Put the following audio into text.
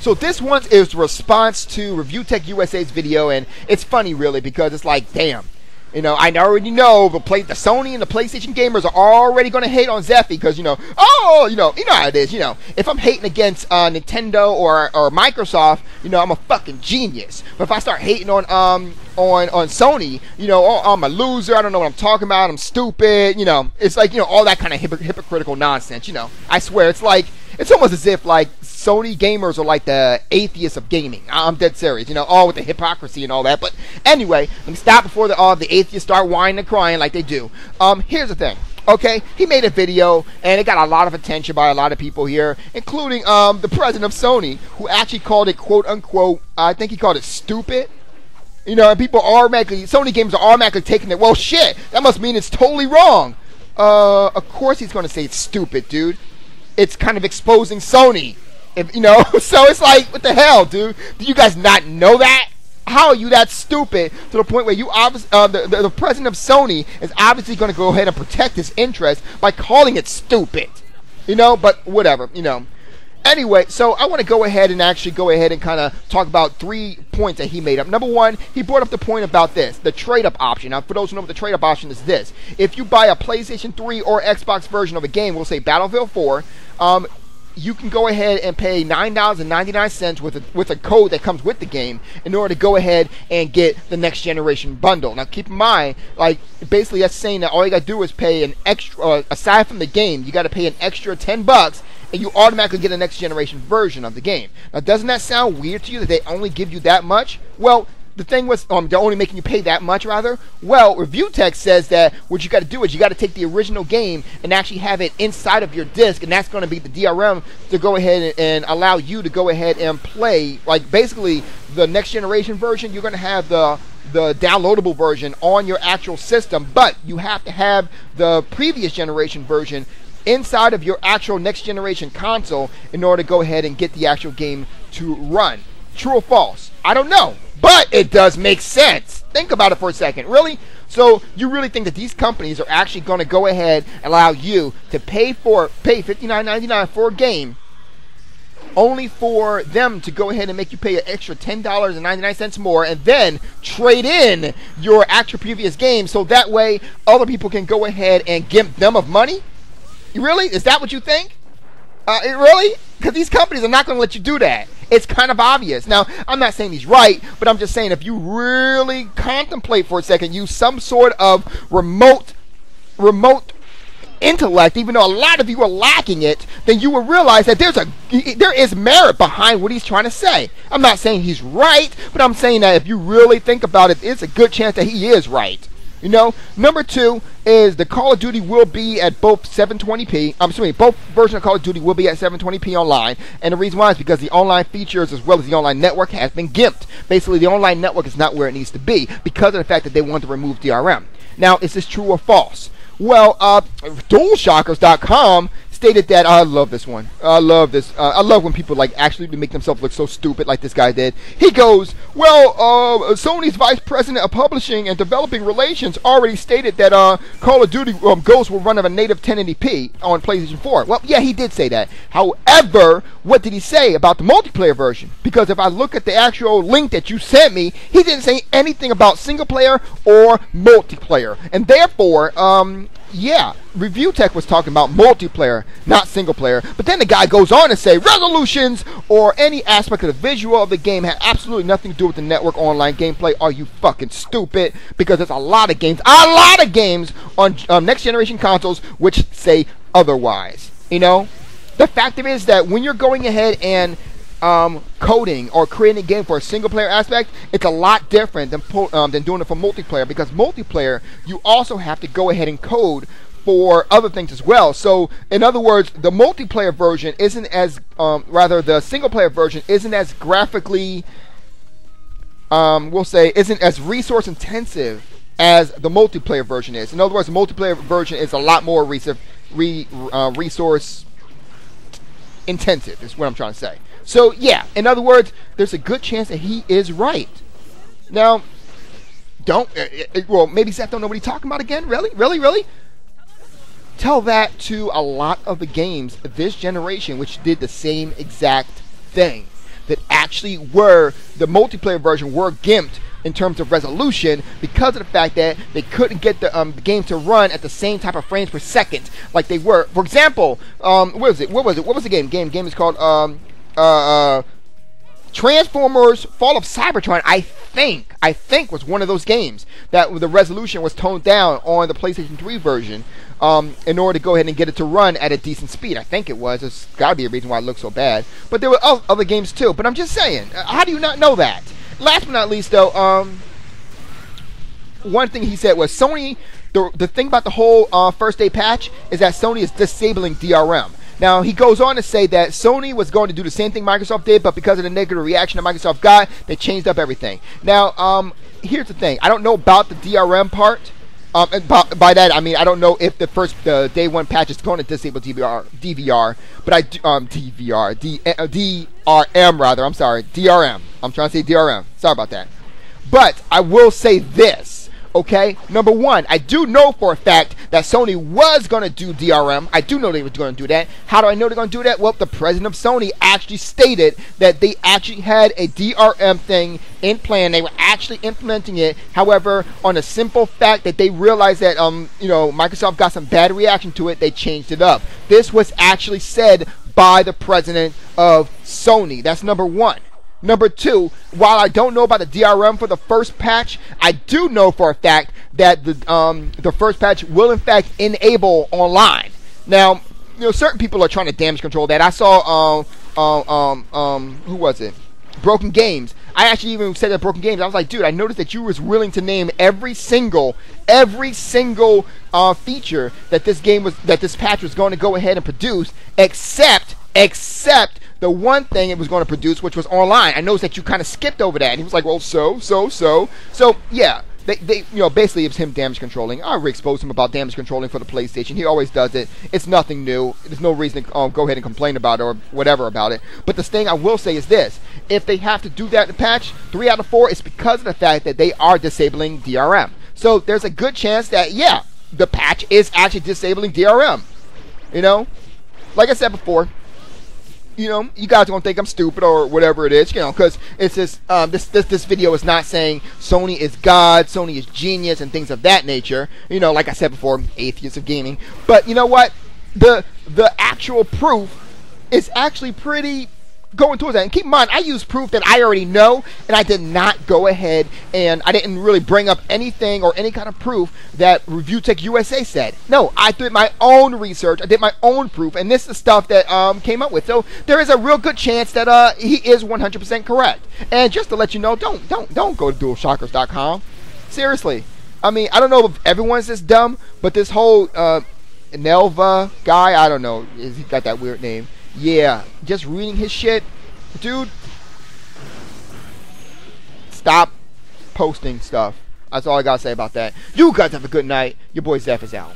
So this one is a response to ReviewTechUSA's video, and it's funny really because it's like, damn. You know, I already know the Sony and the PlayStation gamers are already going to hate on Zephy because, you know how it is, if I'm hating against Nintendo or Microsoft, I'm a fucking genius. But if I start hating on Sony, oh, I'm a loser, I don't know what I'm talking about, I'm stupid, it's like, all that kind of hypocritical nonsense, I swear, it's almost as if, like, Sony gamers are like the atheists of gaming. I'm dead serious, all with the hypocrisy and all that. But anyway, let me stop before the atheists start whining and crying like they do. Here's the thing. Okay, he made a video, and it got a lot of attention by a lot of people here, including the president of Sony, who actually called it, quote-unquote, I think he called it stupid. And people Sony gamers are automatically taking it, well, shit, that must mean it's totally wrong. Of course he's going to say it's stupid, dude. It's kind of exposing Sony. So it's like, what the hell, dude? Do you guys not know that? How are you that stupid to the point where you obviously, the president of Sony is obviously going to go ahead and protect his interest by calling it stupid? But whatever, Anyway, so I want to go ahead and kind of talk about 3 points that he made up. Number one, he brought up the point about this, the trade-up option. Now, for those who know what the trade-up option is this. If you buy a PlayStation 3 or Xbox version of a game, we'll say Battlefield 4, you can go ahead and pay $9.99 with a code that comes with the game in order to go ahead and get the next generation bundle. Now keep in mind, like, basically that's saying that all you got to do is pay an extra, aside from the game, you got to pay an extra $10 and you automatically get a next generation version of the game. Now doesn't that sound weird to you that they only give you that much? Well, the thing was, they're only making you pay that much, rather. Well, ReviewTech says that what you got to do is you got to take the original game and actually have it inside of your disc, and that's going to be the DRM to go ahead and allow you to go ahead and play, like, basically the next generation version. You're going to have the downloadable version on your actual system, but you have to have the previous generation version inside of your actual next generation console in order to go ahead and get the actual game to run. True or false? I don't know. But it does make sense. Think about it for a second. Really? So you really think that these companies are actually going to go ahead and allow you to pay $59.99 for a game, only for them to go ahead and make you pay an extra $10.99 more and then trade in your actual previous game so that way other people can go ahead and give them of money? Really? Is that what you think? Really? Because these companies are not going to let you do that. It's kind of obvious. Now, I'm not saying he's right, but I'm just saying if you really contemplate for a second, use some sort of remote intellect, even though a lot of you are lacking it, then you will realize that there is merit behind what he's trying to say. I'm not saying he's right, but I'm saying that if you really think about it, it's a good chance that he is right. Number two is the Call of Duty will be at both 720p. Both versions of Call of Duty will be at 720p online. And the reason why is because the online features as well as the online network has been gimped. Basically, the online network is not where it needs to be because of the fact that they want to remove DRM. Now, is this true or false? Well, DualShockers.com stated that, I love this one. I love this. I love when people actually make themselves look so stupid like this guy did. He goes, well, Sony's vice president of publishing and developing relations already stated that Call of Duty Ghosts will run at a native 1080p on PlayStation 4. Well, yeah, he did say that. However, what did he say about the multiplayer version? Because if I look at the actual link that you sent me, he didn't say anything about single player or multiplayer. And therefore, yeah, ReviewTech was talking about multiplayer, not single player. But then the guy goes on to say resolutions or any aspect of the visual of the game have absolutely nothing to do with the network online gameplay. Are you fucking stupid? Because there's a lot of games on next generation consoles which say otherwise. The fact is that when you're going ahead and coding or creating a game for a single player aspect, it's a lot different than doing it for multiplayer, because multiplayer you also have to go ahead and code for other things as well. So in other words, the multiplayer version isn't as the single player version isn't as graphically isn't as resource intensive as the multiplayer version is. In other words, the multiplayer version is a lot more resource intensive is what I'm trying to say. So yeah, in other words, there's a good chance that he is right. Now, maybe Zeph don't know what he's talking about again? Really? Tell that to a lot of the games this generation which did the same exact thing. that actually were the multiplayer version were gimped in terms of resolution because of the fact that they couldn't get the game to run at the same type of frames per second like they were. For example, what was the game? Game is called Transformers Fall of Cybertron. I think was one of those games that the resolution was toned down on the PlayStation 3 version in order to go ahead and get it to run at a decent speed. I think it was. There's got to be a reason why it looks so bad. But there were other games too. But I'm just saying, how do you not know that? Last but not least, though, one thing he said was Sony. The thing about the whole first day patch is that Sony is disabling DRM. Now, he goes on to say that Sony was going to do the same thing Microsoft did, but because of the negative reaction that Microsoft got, they changed up everything. Now, here's the thing. I don't know about the DRM part. And by that, I mean, I don't know if the day one patch is going to disable DVR, but I do, DRM rather. I'm sorry, DRM. I'm trying to say DRM. Sorry about that. But I will say this. Okay, number one, I do know for a fact that Sony was going to do DRM. I do know they were going to do that. How do I know they're going to do that? Well, the president of Sony actually stated that they actually had a DRM thing in plan. They were actually implementing it. However, on the simple fact that they realized that, Microsoft got some bad reaction to it, they changed it up. This was actually said by the president of Sony. That's number one. Number two, while I don't know about the DRM for the first patch, I do know for a fact that the first patch will in fact enable online. Now, certain people are trying to damage control that. I saw who was it? Broken Games. I actually even said that Broken Games. I was like, dude, I noticed that you was willing to name every single feature that this patch was going to go ahead and produce, except the one thing it was going to produce, which was online. I noticed that you kind of skipped over that. And he was like, well, so, yeah. They basically it was him damage controlling. I already exposed him about damage controlling for the PlayStation. He always does it. It's nothing new. There's no reason to go ahead and complain about it or whatever about it. But the thing I will say is this. If they have to do that in the patch, 3 out of 4, it's because of the fact that they are disabling DRM. So there's a good chance that, yeah, the patch is actually disabling DRM. Like I said before, you guys are gonna think I'm stupid or whatever it is, because it's just this video is not saying Sony is God, Sony is genius, and things of that nature. Like I said before, atheists of gaming. But you know what? The actual proof is actually pretty going towards that. And keep in mind, I use proof that I already know, and I did not go ahead and I didn't really bring up anything or any kind of proof that ReviewTechUSA said. No, I did my own research, I did my own proof, and this is stuff that came up with. So there is a real good chance that he is 100% correct. And just to let you know, don't go to DualShockers.com. Seriously. I mean, I don't know if everyone's this dumb, but this whole Nelva guy, I don't know, he got that weird name. Yeah, just reading his shit, dude, stop posting stuff. That's all I gotta say about that. You guys have a good night. Your boy Zeph is out.